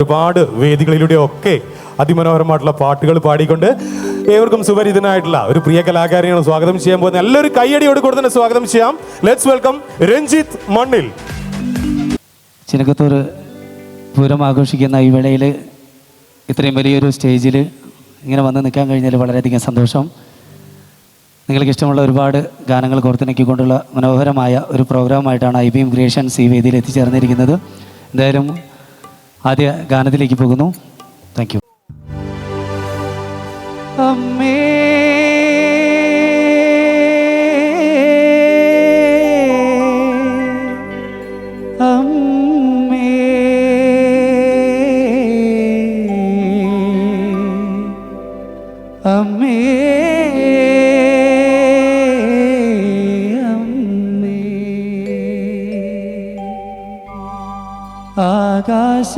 ഒരുപാട് വേദികളിലൂടെ ഒക്കെ അതിമനോഹരമായിട്ടുള്ള പാട്ടുകൾ പാടിക്കൊണ്ട് ഏവർക്കും സുപരിചിതനായിട്ടുള്ള ഒരു പ്രിയ കലാകാരിയാണ് സ്വാഗതം ചെയ്യാൻ പോകുന്നത്. നല്ലൊരു കയ്യടിയോട് കൂടെ തന്നെ സ്വാഗതം ചെയ്യാം. ലെറ്റ്സ് വെൽക്കം രഞ്ജിത്ത് മണ്ണിൽ. ചിനക്കത്തൂർ പൂരം ആഘോഷിക്കുന്ന ഈ വേളയിൽ ഇത്രയും വലിയൊരു സ്റ്റേജിൽ ഇങ്ങനെ വന്ന് നിൽക്കാൻ കഴിഞ്ഞാൽ വളരെയധികം സന്തോഷം. നിങ്ങൾക്ക് ഇഷ്ടമുള്ള ഒരുപാട് ഗാനങ്ങൾ കോർത്തിണക്കിക്കൊണ്ടുള്ള മനോഹരമായ ഒരു പ്രോഗ്രാമായിട്ടാണ് IBM ക്രിയേഷൻസ് ഈ വേദിയിൽ എത്തിച്ചേർന്നിരിക്കുന്നത്. എന്തായാലും ആദ്യ ഗാനത്തിലേക്ക് പോകുന്നു. Thank you. അമ്മേ അമ്മേ അമ്മേ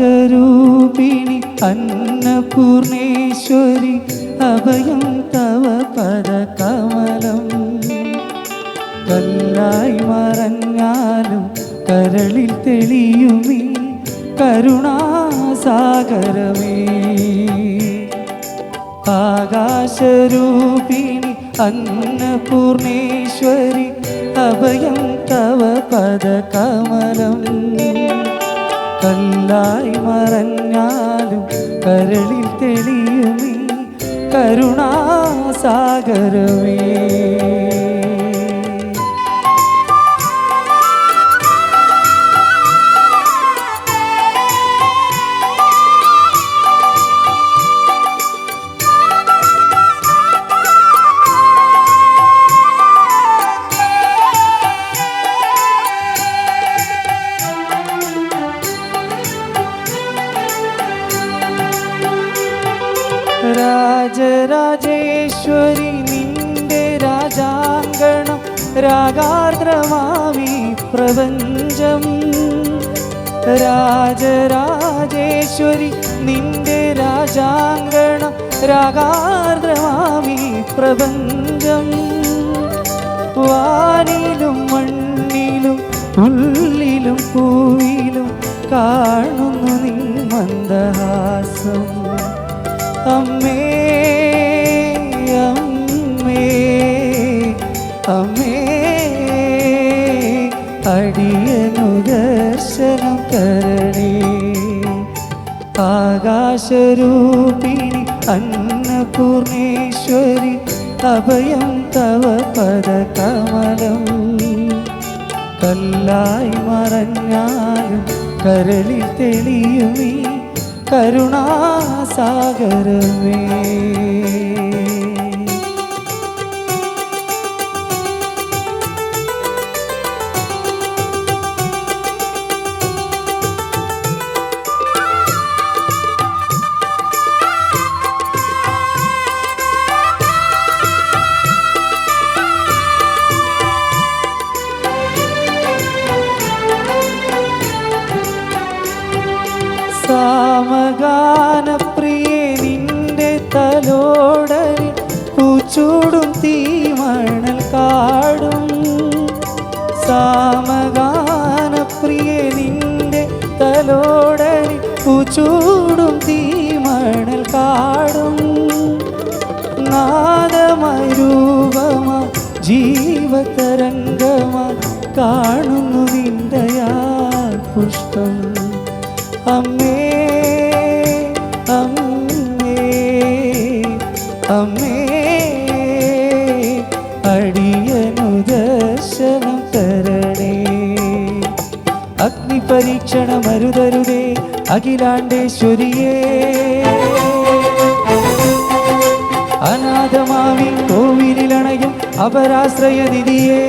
ആകാശരൂപിണി അന്നപൂർണേശ്വരി അഭയം തവ പദകമലം കല്ലായി മറഞ്ഞാലും കരളിൽ തെളിയുമീ കരുണാസാഗരമേ. ആകാശരൂപിണി അന്നപൂർണേശ്വരി അഭയം തവ പദകമലം കല്ലായി മറഞ്ഞാലും കരളിൽ തെളിയുമീ കരുണാസാഗരമേ. രാജരാജേശ്വരി നിന്റെ രാജാങ്കണം രാഗാർദ്രമാവി പ്രപഞ്ചം. രാജരാജേശ്വരി നിന്റെ രാജാങ്കണം രാഗാർദ്രമാവി പ്രപഞ്ചം. വാനിലും മണ്ണിലും പുല്ലിലും പൂവിലും കാണുന്നു നിൻ മന്ദഹാസം. അമ്മേ അമ്മേ അമ്മേ അടിയനു ദർശനം തരണേ. ആകാശരൂപിണി അന്നപൂർണേശ്വരി അഭയം തവ പദകമലം കല്ലായി മറഞ്ഞാലും കരളിൽ തെളിയുമീ കരുണാസാഗരമേ. സാമഗാനപ്രിയേ നിന്റെ തലോടലിൽ പൂച്ചൂടും തീമണൽ കാടും. സാമഗാനപ്രിയേ നിന്റെ തലോടലിൽ പൂച്ചൂടും തീമണൽ കാടും. നാദമായി രൂപമാ ജീവതരംഗമാ കാണുന്നു നിന്റെയാൽ പുഷ്പം. അമ്മേ അമ്മേ അമ്മേ അടിയനു ദർശനം തരണേ. അഗ്നിപരീക്ഷണമരുതരുതേ അഖിലാണ്ടേശ്വരിയേ. അനാഥമാവിൻ കോവിലിലണയും അപരാശ്രയനിധിയേ.